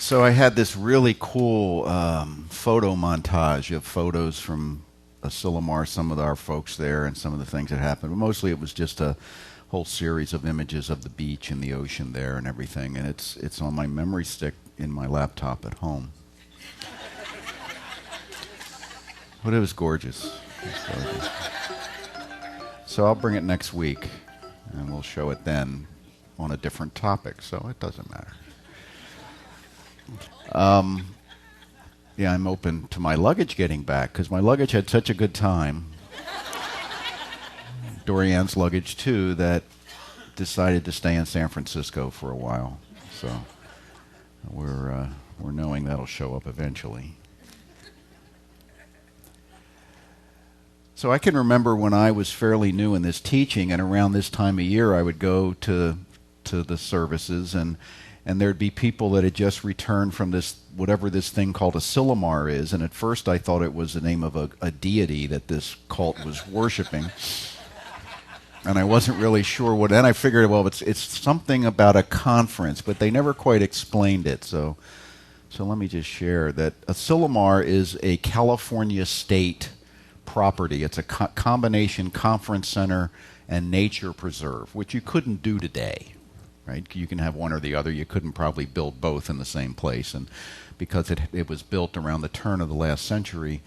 So I had this really cool photo montage of photos from Asilomar, some of our folks there, and some of the things that happened. But mostly it was just a whole series of images of the beach and the ocean there and everything. And it's on my memory stick in my laptop at home. But it was gorgeous. It was gorgeous. So I'll bring it next week, and we'll show it then on a different topic, so it doesn't matter. Yeah, I'm open to my luggage getting back, because my luggage had such a good time. Dorian's luggage, too, that decided to stay in San Francisco for a while. So we're knowing that'll show up eventually. So I can remember when I was fairly new in this teaching, and around this time of year I would go to the services, and there'd be people that had just returned from this, whatever this thing called Asilomar is, and at first I thought it was the name of a deity that this cult was worshiping. And I wasn't really sure what, and I figured, well, it's something about a conference, but they never quite explained it, so let me just share that Asilomar is a California state property. It's a combination conference center and nature preserve, which you couldn't do today, right? You can have one or the other. You couldn't probably build both in the same place, and because it was built around the turn of the last century,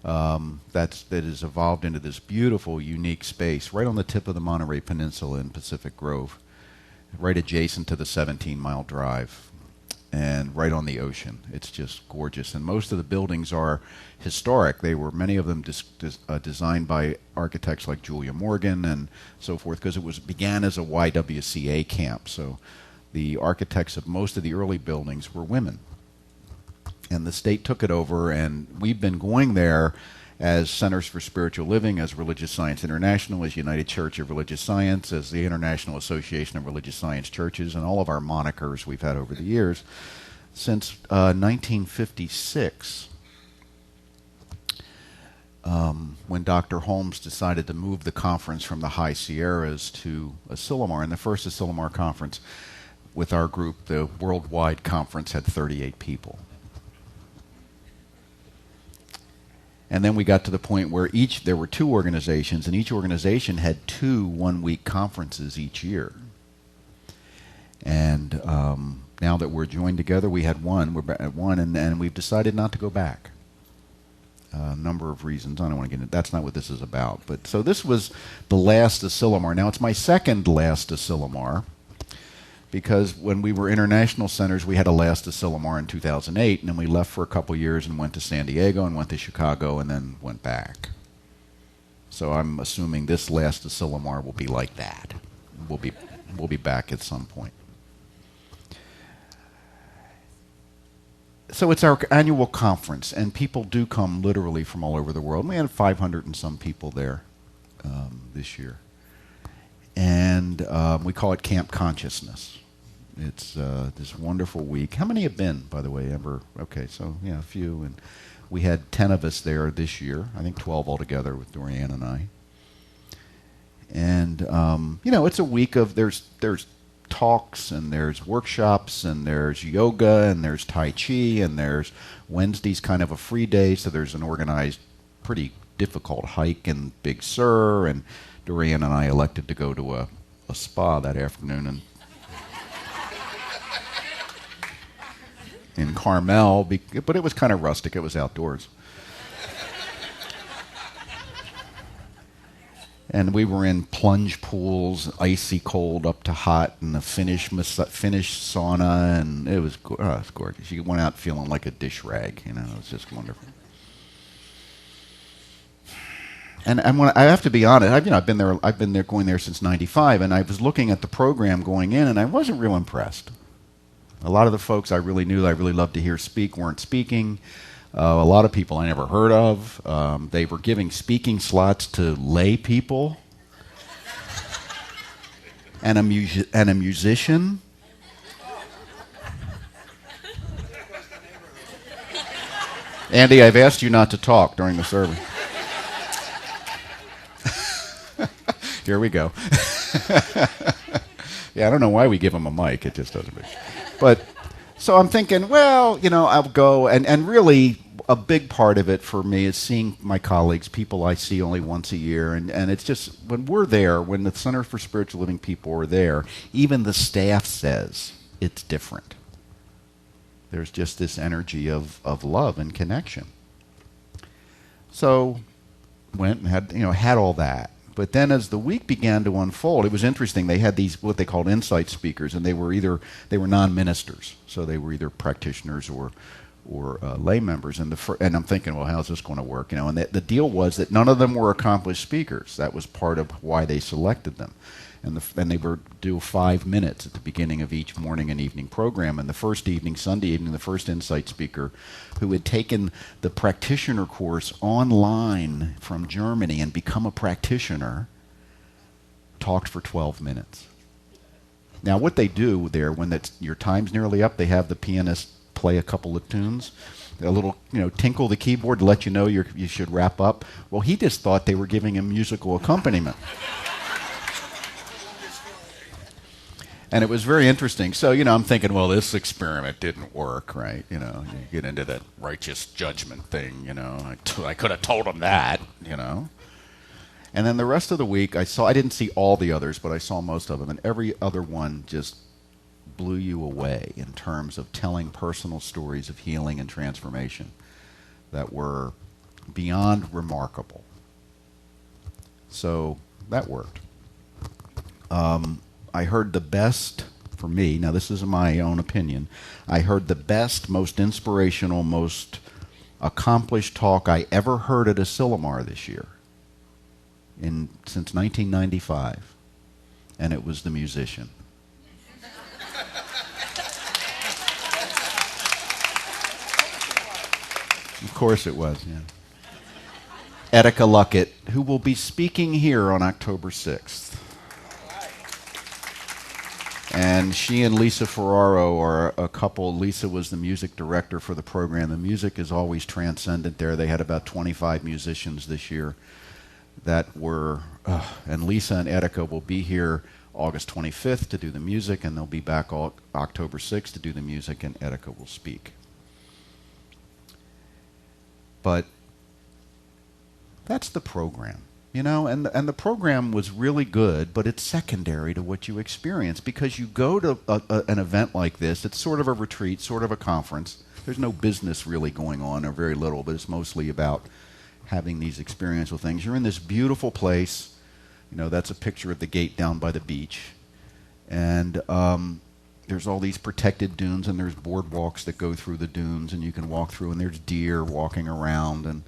that has evolved into this beautiful, unique space right on the tip of the Monterey Peninsula in Pacific Grove, right adjacent to the 17-mile drive, and right on the ocean. It's just gorgeous. And most of the buildings are historic. They were, many of them designed by architects like Julia Morgan and so forth, because it began as a YWCA camp. So the architects of most of the early buildings were women. And the state took it over, and we've been going there as Centers for Spiritual Living, as Religious Science International, as United Church of Religious Science, as the International Association of Religious Science Churches, and all of our monikers we've had over the years, since 1956, when Dr. Holmes decided to move the conference from the High Sierras to Asilomar. And the first Asilomar conference with our group, the worldwide conference, had 38 people. And then we got to the point where there were two organizations, and each organization had 2 one-week conferences each year. And now that we're joined together, we had one. We're at one, and we've decided not to go back. A number of reasons. I don't want to get into. That's not what this is about. But so this was the last Asilomar. Now it's my second last Asilomar, because when we were international centers, we had a last Asilomar in 2008, and then we left for a couple years and went to San Diego and went to Chicago and then went back. So I'm assuming this last Asilomar will be like that. We'll be back at some point. So it's our annual conference, and people do come literally from all over the world. We had 500 and some people there this year. And we call it Camp Consciousness. It's this wonderful week. How many have been, by the way, ever? Okay, so yeah, a few. And we had 10 of us there this year. I think 12 altogether with Dorian and I. And it's a week of there's talks, and there's workshops, and there's yoga, and there's Tai Chi, and there's Wednesday's kind of a free day, so there's an organized, pretty difficult hike in Big Sur, and Dorian and I elected to go to a spa that afternoon and in Carmel, but it was kind of rustic. It was outdoors. And we were in plunge pools, icy cold up to hot, and a Finnish sauna, and it was gorgeous. You went out feeling like a dish rag, it was just wonderful. And I have to be honest, I've been there going there since '95, and I was looking at the program going in, and I wasn't real impressed. A lot of the folks I really knew, I really loved to hear speak, weren't speaking. A lot of people I never heard of. They were giving speaking slots to lay people and a musician. Andy, I've asked you not to talk during the service. Here we go. Yeah, I don't know why we give him a mic. It just doesn't make. But So I'm thinking, well, I'll go. And really, a big part of it for me is seeing my colleagues, people I see only once a year. And it's just, when we're there, when the Center for Spiritual Living people are there, even the staff says it's different. There's just this energy of love and connection. So went and had all that. But then as the week began to unfold, it was interesting. They had these, what they called insight speakers, and they were non-ministers. So they were either practitioners or lay members. And I'm thinking, well, how's this going to work? And the deal was that none of them were accomplished speakers. That was part of why they selected them. And they were due 5 minutes at the beginning of each morning and evening program. And the first evening, Sunday evening, the first insight speaker, who had taken the practitioner course online from Germany and become a practitioner, talked for 12 minutes. Now, what they do there, when your time's nearly up, they have the pianist play a couple of tunes, a little, tinkle the keyboard to let you know you should wrap up. Well, he just thought they were giving him musical accompaniment. And it was very interesting. So, I'm thinking, well, this experiment didn't work, right? You get into that righteous judgment thing, I could have told him that, And then the rest of the week, I didn't see all the others, but I saw most of them. And every other one just blew you away in terms of telling personal stories of healing and transformation that were beyond remarkable. So that worked. I heard the best, for me, now this is my own opinion, I heard the best, most inspirational, most accomplished talk I ever heard at Asilomar this year, since 1995, and it was the musician. Of course it was, yeah. Lockard, who will be speaking here on October 6th. And she and Lisa Ferraro are a couple. Lisa was the music director for the program. The music is always transcendent there. They had about 25 musicians this year that were, and Lisa and Etika will be here August 25th to do the music, and they'll be back October 6th to do the music, and Etika will speak. But that's the program. And the program was really good, but it's secondary to what you experience, because you go to an event like this. It's sort of a retreat, sort of a conference. There's no business really going on, or very little, but it's mostly about having these experiential things. You're in this beautiful place. That's a picture of the gate down by the beach. And there's all these protected dunes, and there's boardwalks that go through the dunes, and you can walk through, and there's deer walking around, and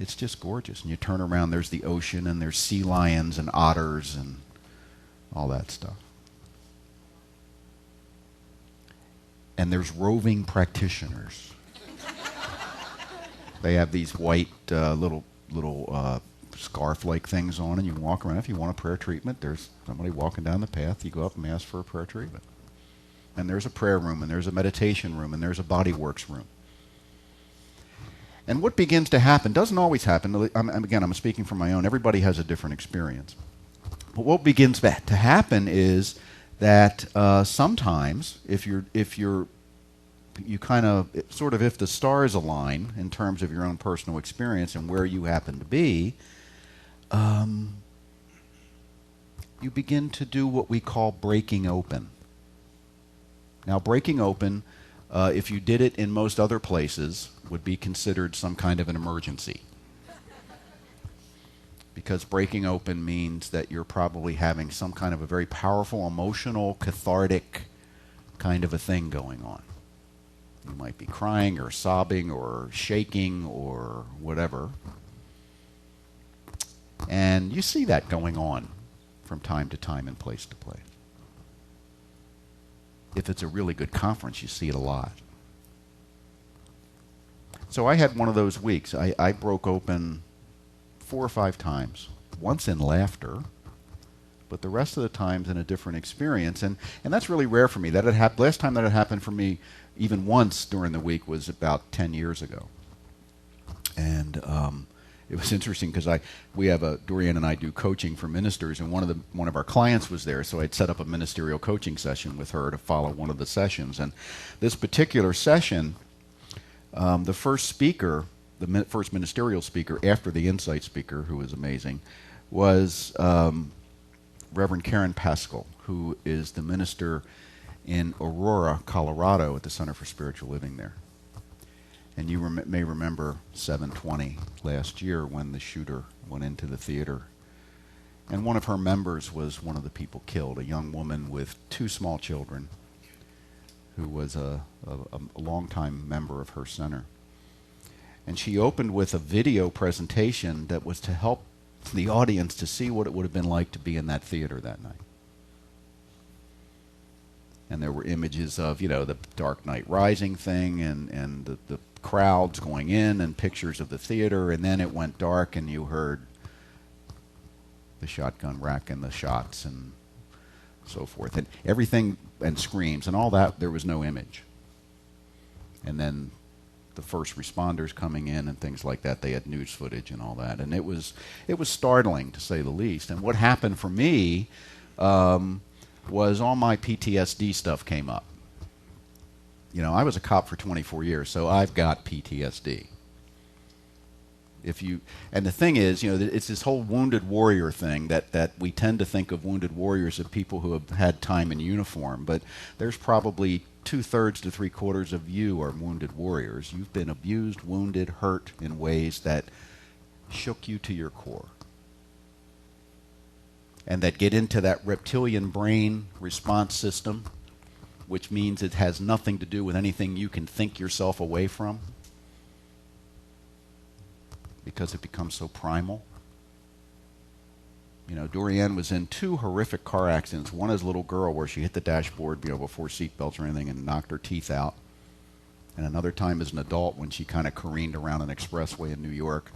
it's just gorgeous. And you turn around, there's the ocean, and there's sea lions and otters and all that stuff. And there's roving practitioners. They have these white little scarf-like things on, and you can walk around. If you want a prayer treatment, there's somebody walking down the path. You go up and ask for a prayer treatment. And there's a prayer room, and there's a meditation room, and there's a bodyworks room. And what begins to happen doesn't always happen. I'm speaking from my own. Everybody has a different experience. But what begins to happen is that sometimes, if the stars align in terms of your own personal experience and where you happen to be, you begin to do what we call breaking open. Now, breaking open, if you did it in most other places, would be considered some kind of an emergency. Because breaking open means that you're probably having some kind of a very powerful, emotional, cathartic kind of a thing going on. You might be crying or sobbing or shaking or whatever. And you see that going on from time to time and place to place. If it's a really good conference, you see it a lot. So I had one of those weeks. I broke open 4 or 5 times, once in laughter, but the rest of the times in a different experience. And that's really rare for me. Last time that had happened for me, even once during the week, was about 10 years ago. And it was interesting because we have Dorian and I do coaching for ministers, and one of our clients was there, so I'd set up a ministerial coaching session with her to follow one of the sessions. And this particular session, the first speaker, the first ministerial speaker after the insight speaker, who was amazing, was Reverend Karen Pascal, who is the minister in Aurora, Colorado, at the Center for Spiritual Living there. And you may remember 7/20 last year when the shooter went into the theater. And one of her members was one of the people killed, a young woman with 2 small children who was a longtime member of her center. And she opened with a video presentation that was to help the audience to see what it would have been like to be in that theater that night. And there were images of, the Dark Knight Rising thing and the crowds going in and pictures of the theater, and then it went dark and you heard the shotgun rack and the shots and so forth. And everything, and screams and all that, there was no image. And then the first responders coming in and things like that, they had news footage and all that. And it was startling, to say the least. And what happened for me was all my PTSD stuff came up. I was a cop for 24 years, so I've got PTSD. And the thing is, it's this whole wounded warrior thing that we tend to think of wounded warriors as people who have had time in uniform, but there's probably 2/3 to 3/4 of you are wounded warriors. You've been abused, wounded, hurt in ways that shook you to your core. And that get into that reptilian brain response system, which means it has nothing to do with anything you can think yourself away from, because it becomes so primal. Dorian was in 2 horrific car accidents. One as a little girl where she hit the dashboard before seatbelts or anything and knocked her teeth out. And another time as an adult when she kind of careened around an expressway in New York.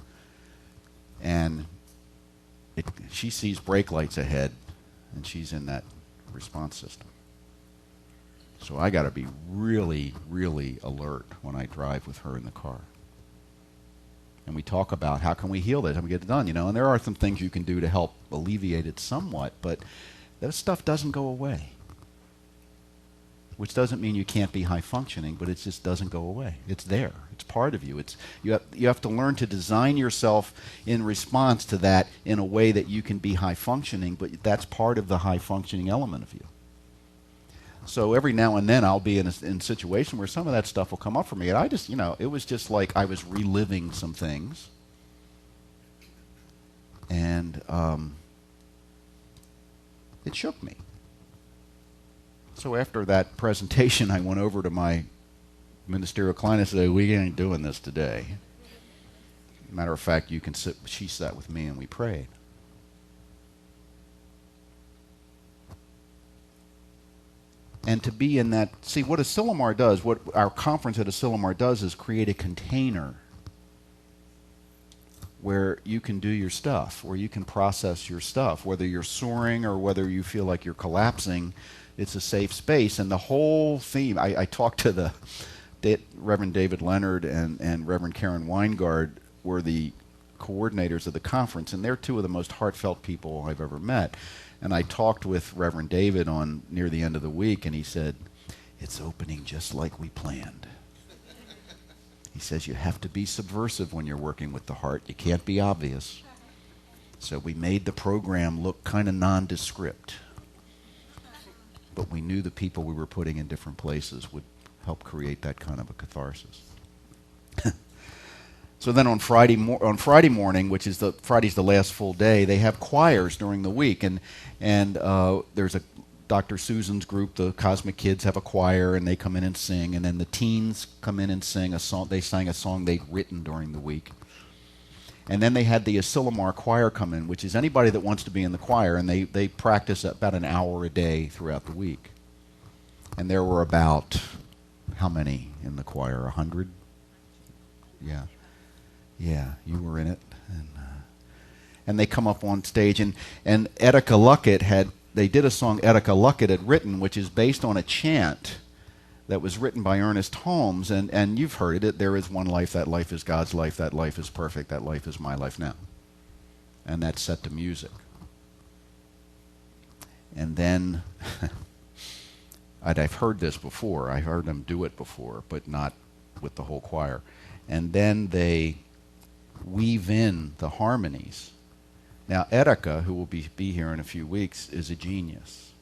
And she sees brake lights ahead, and she's in that response system. So I got to be really, really alert when I drive with her in the car. And we talk about how can we heal this, how we get it done, and there are some things you can do to help alleviate it somewhat, but that stuff doesn't go away. Which doesn't mean you can't be high functioning, but it just doesn't go away. It's there. It's part of you. You have to learn to design yourself in response to that in a way that you can be high functioning, but that's part of the high functioning element of you. So every now and then I'll be in a situation where some of that stuff will come up for me, and I just, it was just like I was reliving some things. And it shook me. So after that presentation, I went over to my ministerial client and said, "We ain't doing this today. Matter of fact, you can sit." She sat with me and we prayed. And to be in that, see, what Asilomar does, what our conference at Asilomar does, is create a container where you can do your stuff, where you can process your stuff, whether you're soaring or whether you feel like you're collapsing. It's a safe space. And the whole theme, I talked to the Reverend David Leonard and Reverend Karen Weingard were the coordinators of the conference, and they're 2 of the most heartfelt people I've ever met. And I talked with Reverend David near the end of the week, and he said, "It's opening just like we planned." He says, "You have to be subversive when you're working with the heart. You can't be obvious." So we made the program look kind of nondescript. But we knew the people we were putting in different places would help create that kind of a catharsis. So then on Friday morning, which is Friday's the last full day, they have choirs during the week, and there's a Dr. Susan's group, the Cosmic Kids, have a choir, and they come in and sing, and then the teens come in and sing a song. They sang a song they'd written during the week, and then they had the Asilomar choir come in, which is anybody that wants to be in the choir, and they practice about an hour a day throughout the week. And there were about, how many in the choir? 100? Yeah. Yeah, you were in it. And they come up on stage, and Etika Lockard they did a song Etika Lockard had written, which is based on a chant that was written by Ernest Holmes, and you've heard it, there is one life, that life is God's life, that life is perfect, that life is my life now. And that's set to music. And then, I've heard this before, I heard them do it before, but not with the whole choir. And then they weave in the harmonies. Now, Erika, who will be here in a few weeks, is a genius.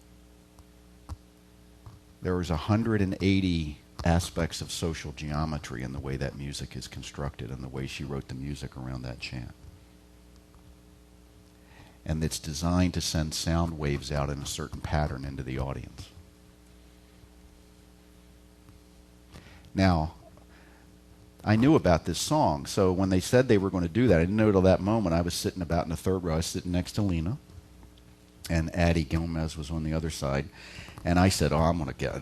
There was 180 aspects of social geometry in the way that music is constructed and the way she wrote the music around that chant. And it's designed to send sound waves out in a certain pattern into the audience. Now, I knew about this song, so when they said they were going to do that, I didn't know till that moment. I was sitting about in the third row. I was sitting next to Lena, and Addie Gomez was on the other side. And I said,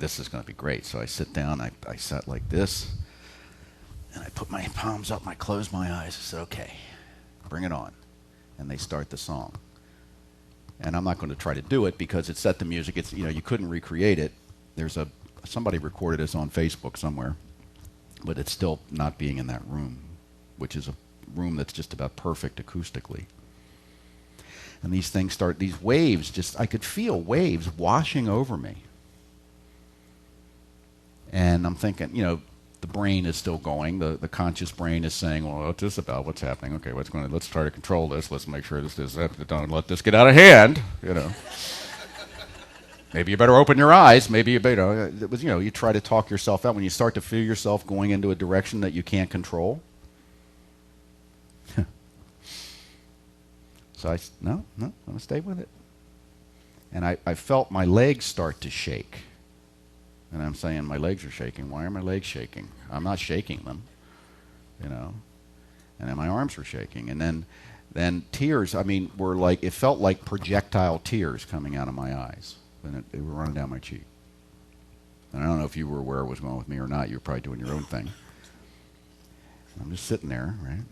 this is going to be great. So I sit down, I sat like this, and I put my palms up, and I closed my eyes. I said, okay, bring it on. And they start the song. And I'm not going to try to do it because it's set to music. It's, you couldn't recreate it. Somebody recorded this on Facebook somewhere, but it's still not being in that room, which is a room that's just about perfect acoustically. And these things these waves, I could feel waves washing over me. And I'm thinking, the brain is still going. The conscious brain is saying, well, what's this about? What's happening? Okay, let's try to control this. Let's make sure don't let this get out of hand, Maybe you better open your eyes. Maybe you better, you try to talk yourself out when you start to feel yourself going into a direction that you can't control. So I'm going to stay with it. And I felt my legs start to shake. And I'm saying, my legs are shaking. Why are my legs shaking? I'm not shaking them, And then my arms were shaking. And then tears, were like, it felt like projectile tears coming out of my eyes. And they were running down my cheek. And I don't know if you were aware what was going on with me or not. You were probably doing your own thing. I'm just sitting there, right?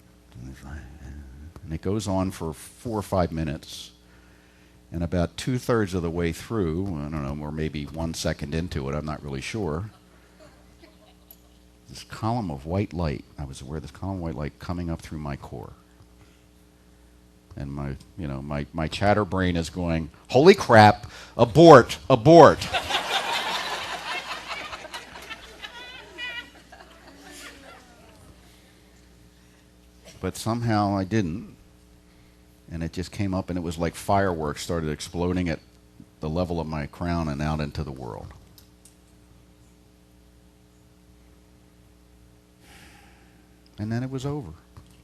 And it goes on for 4 or 5 minutes. And about 2/3 of the way through, I don't know, or maybe 1 second into it, I'm not really sure, this column of white light, I was aware of this column of white light coming up through my core. And my chatter brain is going, holy crap, abort, abort. But somehow I didn't. And it just came up, and it was like fireworks started exploding at the level of my crown and out into the world. And then it was over.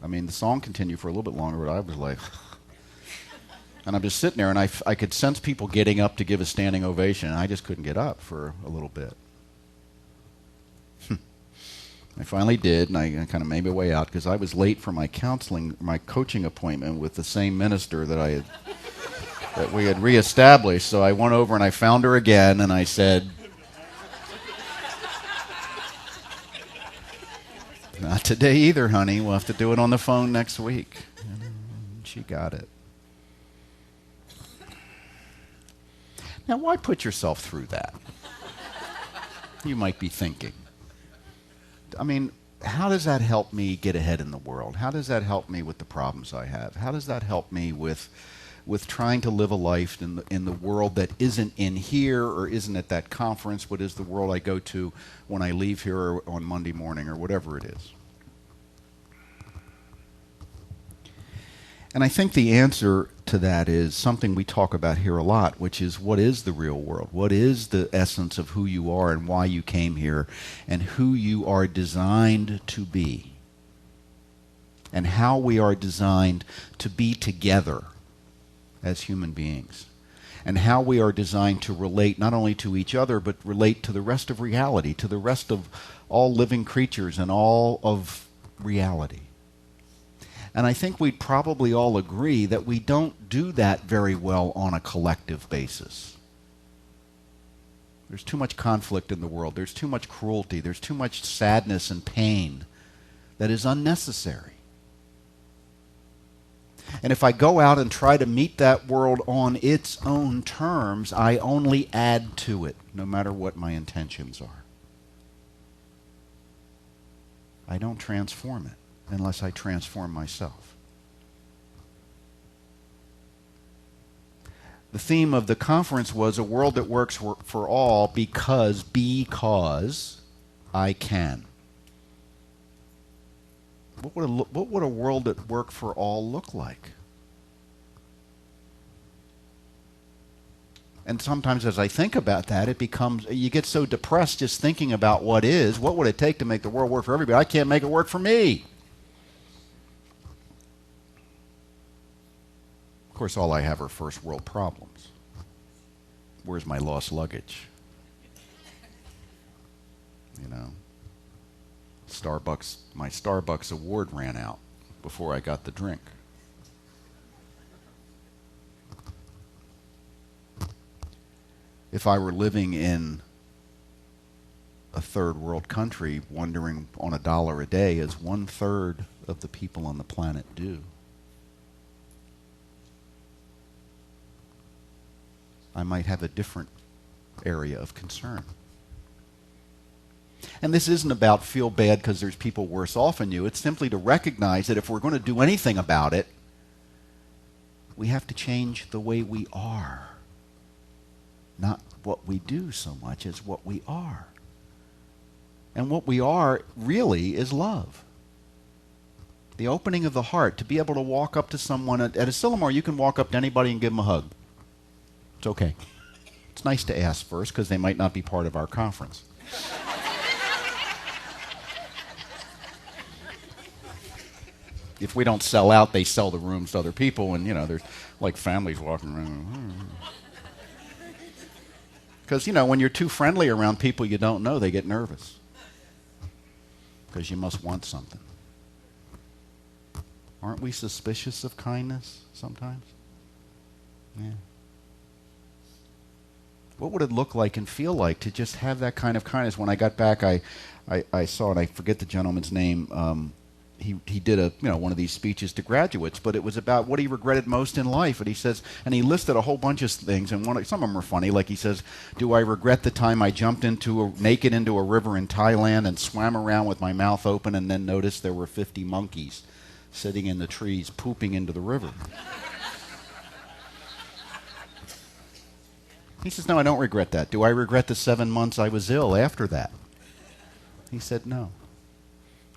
The song continued for a little bit longer, but I was like... And I'm just sitting there, and I could sense people getting up to give a standing ovation, and I just couldn't get up for a little bit. I finally did, and I kind of made my way out because I was late for my coaching appointment with the same minister that we had reestablished. So I went over and I found her again, and I said, "Not today either, honey. We'll have to do it on the phone next week." And she got it. Now, why put yourself through that? You might be thinking. How does that help me get ahead in the world? How does that help me with the problems I have? How does that help me with trying to live a life in the world that isn't in here or isn't at that conference, but is the world I go to when I leave here or on Monday morning or whatever it is? And I think the answer to that is something we talk about here a lot, which is, what is the real world? What is the essence of who you are and why you came here and who you are designed to be? And how we are designed to be together as human beings. And how we are designed to relate not only to each other, but relate to the rest of reality, to the rest of all living creatures and all of reality. And I think we'd probably all agree that we don't do that very well on a collective basis. There's too much conflict in the world. There's too much cruelty. There's too much sadness and pain that is unnecessary. And if I go out and try to meet that world on its own terms, I only add to it, no matter what my intentions are. I don't transform it unless I transform myself. The theme of the conference was a world that works for all because I can. What would a world that worked for all look like? And sometimes as I think about that, you get so depressed just thinking about what is. What would it take to make the world work for everybody? I can't make it work for me. Of course, all I have are first world problems. Where's my lost luggage? You know, my Starbucks award ran out before I got the drink. If I were living in a third world country, wondering on $1 a day, as 1/3 of the people on the planet do, I might have a different area of concern. And this isn't about feel bad because there's people worse off than you. It's simply to recognize that if we're going to do anything about it, we have to change the way we are. Not what we do so much as what we are. And what we are really is love. The opening of the heart, to be able to walk up to someone. At Asilomar, you can walk up to anybody and give them a hug. It's okay. It's nice to ask first because they might not be part of our conference. If we don't sell out, they sell the rooms to other people, and there's like families walking around. Because, when you're too friendly around people you don't know, they get nervous. Because you must want something. Aren't we suspicious of kindness sometimes? Yeah. What would it look like and feel like to just have that kind of kindness? When I got back, I saw, and I forget the gentleman's name, he did one of these speeches to graduates, but it was about what he regretted most in life. And he says, and he listed a whole bunch of things, and some of them were funny. Like he says, "Do I regret the time I jumped naked into a river in Thailand and swam around with my mouth open and then noticed there were 50 monkeys sitting in the trees pooping into the river?" He says, "No, I don't regret that. Do I regret the 7 months I was ill after that?" He said, "No."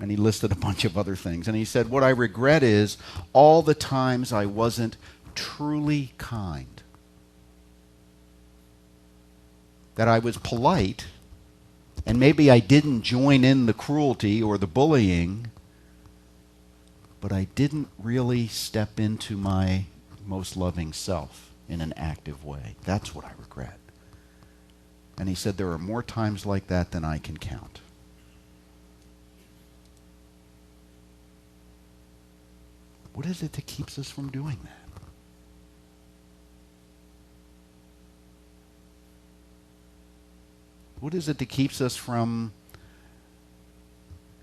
And he listed a bunch of other things. And he said, "What I regret is all the times I wasn't truly kind. That I was polite, and maybe I didn't join in the cruelty or the bullying, but I didn't really step into my most loving self in an active way. That's what I regret." And he said, "There are more times like that than I can count." What is it that keeps us from doing that? What is it that keeps us from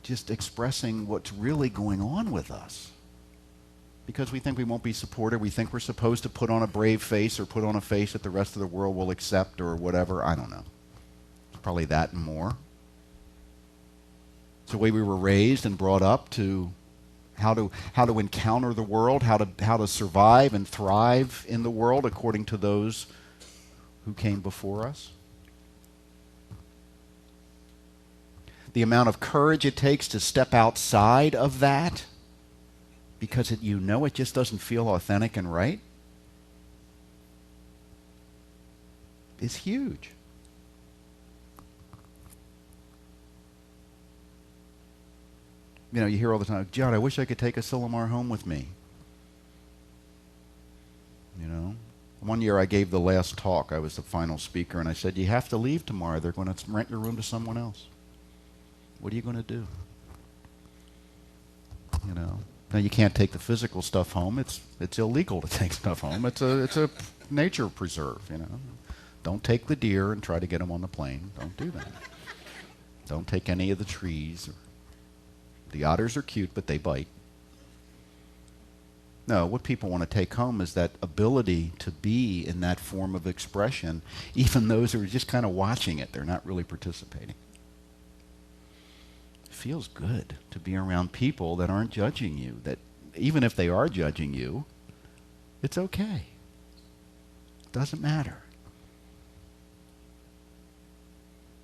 just expressing what's really going on with us? Because we think we won't be supported. We think we're supposed to put on a brave face or put on a face that the rest of the world will accept or whatever. I don't know. It's probably that and more. It's the way we were raised and brought up to how to encounter the world, how to survive and thrive in the world according to those who came before us. The amount of courage it takes to step outside of that because it just doesn't feel authentic and right is huge. You hear all the time, "John, I wish I could take Asilomar home with me." One year I gave the last talk. I was the final speaker, and I said, "You have to leave tomorrow. They're going to rent your room to someone else. What are you going to do?" Now you can't take the physical stuff home. It's illegal to take stuff home. It's a nature preserve. Don't take the deer and try to get them on the plane. Don't do that. Don't take any of the trees. The otters are cute, but they bite. No, what people want to take home is that ability to be in that form of expression, even those who are just kind of watching it. They're not really participating. feels good to be around people that aren't judging you, that even if they are judging you, it's okay. Doesn't matter.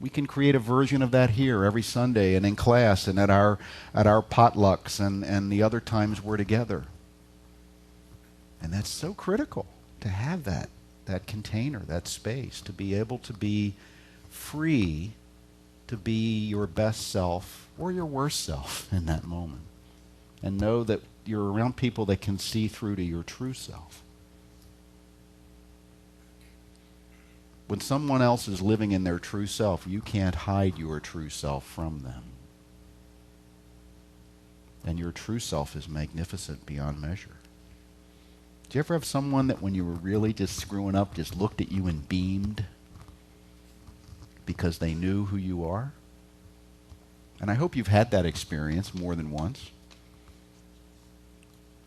We can create a version of that here every Sunday and in class and at our potlucks and the other times we're together. And that's so critical to have that container, that space, to be able to be free to be your best self or your worst self in that moment. And know that you're around people that can see through to your true self. When someone else is living in their true self, you can't hide your true self from them. And your true self is magnificent beyond measure. Do you ever have someone that when you were really just screwing up just looked at you and beamed because they knew who you are? And I hope you've had that experience more than once.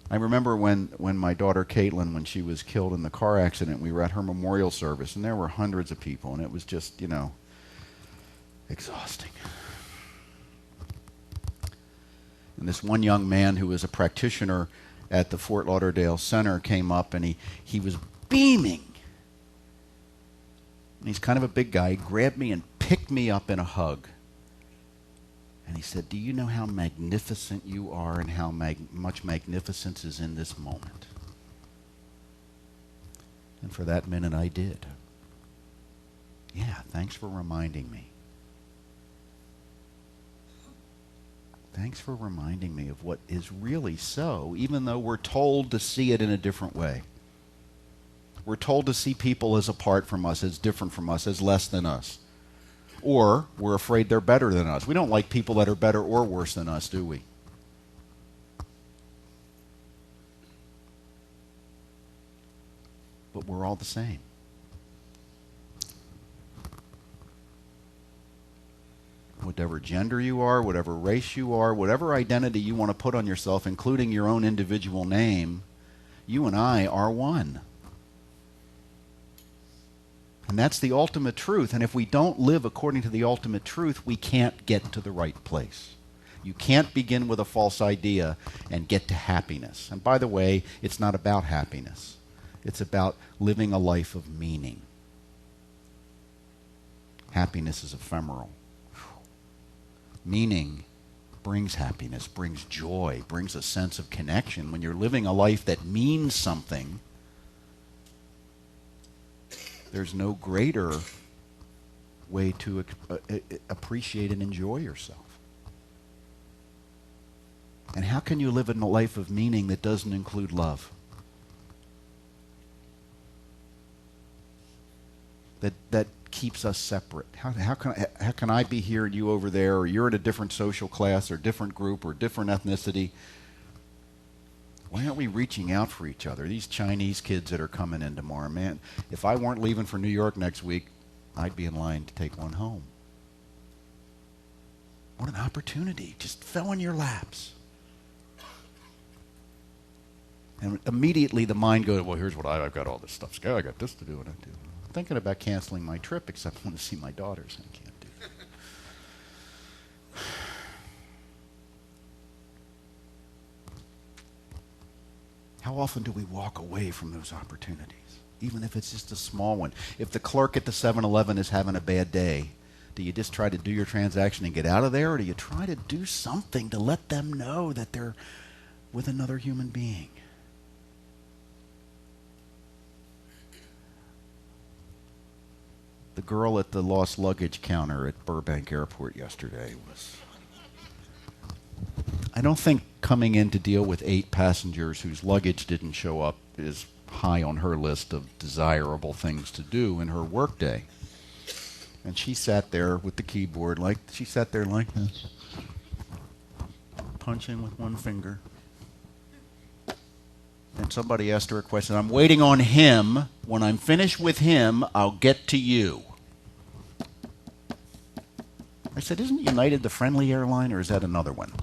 I remember when my daughter Caitlin, when she was killed in the car accident, we were at her memorial service, and there were hundreds of people, and it was just, exhausting. And this one young man who was a practitioner at the Fort Lauderdale Center came up, and he was beaming. And he's kind of a big guy. He grabbed me and picked me up in a hug. And he said, "Do you know how magnificent you are and how much magnificence is in this moment?" And for that minute I did. Yeah, thanks for reminding me. Thanks for reminding me of what is really so, even though we're told to see it in a different way. We're told to see people as apart from us, as different from us, as less than us. Or we're afraid they're better than us. We don't like people that are better or worse than us, do we? But we're all the same. Whatever gender you are, whatever race you are, whatever identity you want to put on yourself, including your own individual name, you and I are one. And that's the ultimate truth. And if we don't live according to the ultimate truth, we can't get to the right place. You can't begin with a false idea and get to happiness. And by the way, it's not about happiness. It's about living a life of meaning. Happiness is ephemeral. Meaning brings happiness, brings joy, brings a sense of connection. When you're living a life that means something, there's no greater way to appreciate and enjoy yourself. And how can you live in a life of meaning that doesn't include love? That keeps us separate. How can I be here and you over there, or you're in a different social class or different group or different ethnicity? Why aren't we reaching out for each other? These Chinese kids that are coming in tomorrow, man, if I weren't leaving for New York next week, I'd be in line to take one home. What an opportunity. Just fell in your laps. And immediately the mind goes, well, here's what I've got all this stuff. I got this to do and I do. I'm thinking about canceling my trip, except I want to see my daughters and I can't do that. How often do we walk away from those opportunities, even if it's just a small one? If the clerk at the 7-Eleven is having a bad day, do you just try to do your transaction and get out of there, or do you try to do something to let them know that they're with another human being? The girl at the lost luggage counter at Burbank Airport yesterday was... I don't think coming in to deal with 8 passengers whose luggage didn't show up is high on her list of desirable things to do in her workday. And she sat there with the keyboard, she sat there like this, punching with one finger. And somebody asked her a question. I'm waiting on him. When I'm finished with him, I'll get to you. I said, isn't United the friendly airline, or is that another one?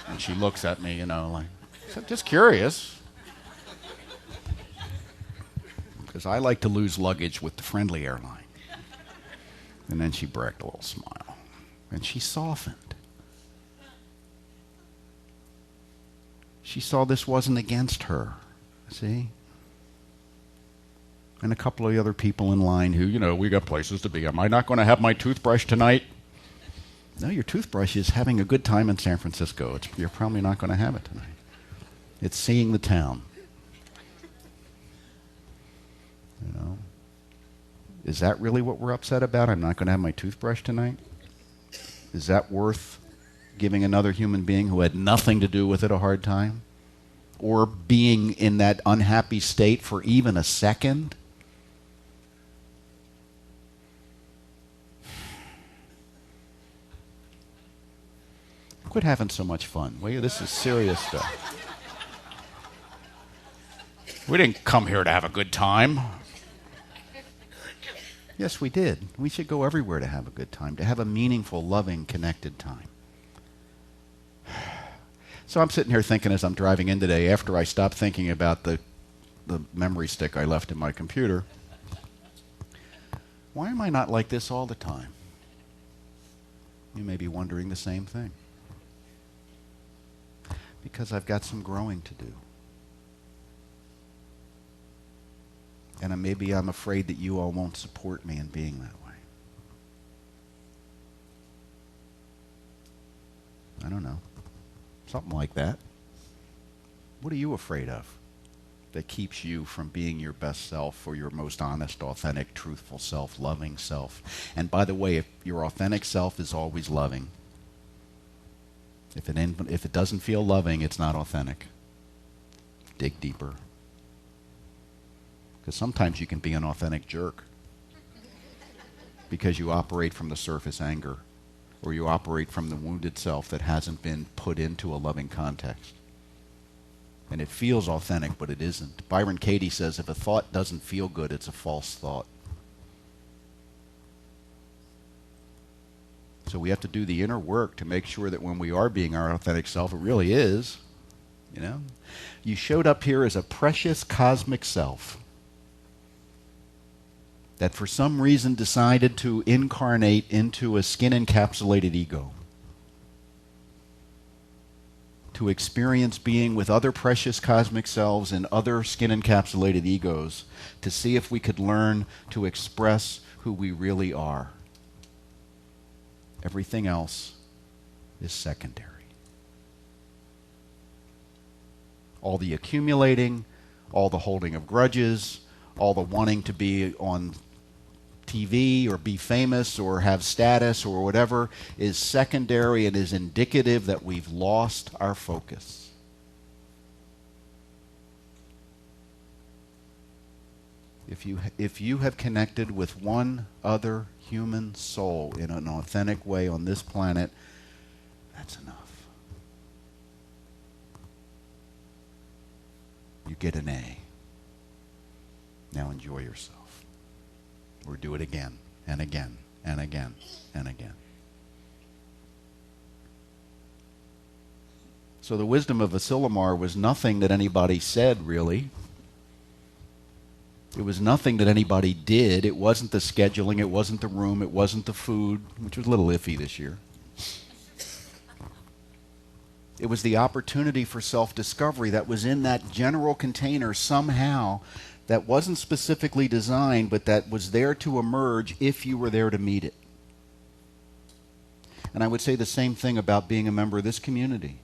And she looks at me, just curious. Because I like to lose luggage with the friendly airline. And then she bragged a little smile. And she softened. She saw this wasn't against her. See? And a couple of the other people in line who, we got places to be. Am I not going to have my toothbrush tonight? No, your toothbrush is having a good time in San Francisco. You're probably not going to have it tonight. It's seeing the town. Is that really what we're upset about? I'm not going to have my toothbrush tonight? Is that worth giving another human being who had nothing to do with it a hard time? Or being in that unhappy state for even a second? Quit having so much fun, will you? This is serious stuff. We didn't come here to have a good time. Yes, we did. We should go everywhere to have a good time, to have a meaningful, loving, connected time. So I'm sitting here thinking as I'm driving in today, after I stopped thinking about the memory stick I left in my computer, why am I not like this all the time? You may be wondering the same thing. Because I've got some growing to do. And maybe I'm afraid that you all won't support me in being that way. I don't know. Something like that. What are you afraid of that keeps you from being your best self or your most honest, authentic, truthful self, loving self? And by the way, if your authentic self is always loving, if it doesn't feel loving, it's not authentic. Dig deeper. Because sometimes you can be an authentic jerk because you operate from the surface anger, or you operate from the wounded self that hasn't been put into a loving context. And it feels authentic, but it isn't. Byron Katie says if a thought doesn't feel good, it's a false thought. So we have to do the inner work to make sure that when we are being our authentic self, it really is. You showed up here as a precious cosmic self that for some reason decided to incarnate into a skin-encapsulated ego, to experience being with other precious cosmic selves and other skin-encapsulated egos, to see if we could learn to express who we really are. Everything else is secondary. All the accumulating, all the holding of grudges, all the wanting to be on TV or be famous or have status or whatever is secondary and is indicative that we've lost our focus. If you have connected with one other human soul in an authentic way on this planet, that's enough. You get an A. Now enjoy yourself. Or do it again, and again, and again, and again. So the wisdom of Asilomar was nothing that anybody said, really. It was nothing that anybody did. It wasn't the scheduling, it wasn't the room, it wasn't the food, which was a little iffy this year. It was the opportunity for self-discovery that was in that general container somehow, that wasn't specifically designed, but that was there to emerge if you were there to meet it. And I would say the same thing about being a member of this community.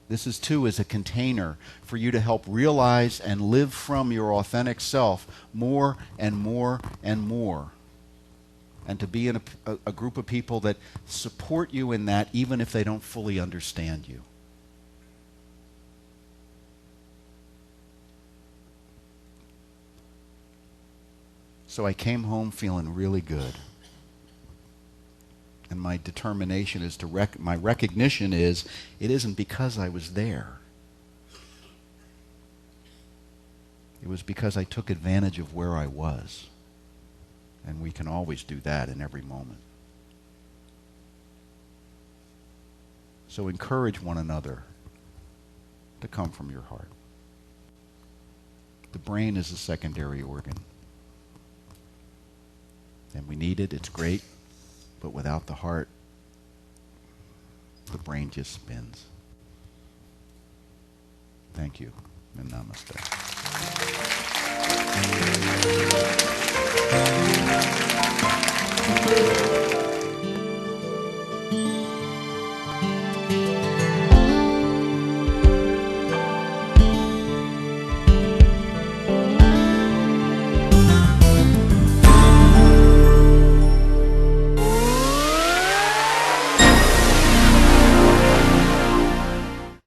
This is too as a container for you to help realize and live from your authentic self more and more and more. And to be in a group of people that support you in that even if they don't fully understand you. So I came home feeling really good. And my determination is to my recognition is it isn't because I was there. It was because I took advantage of where I was. And we can always do that in every moment. So encourage one another to come from your heart. The brain is a secondary organ. And we need it. It's great. but without the heart, the brain just spins. Thank you, and namaste.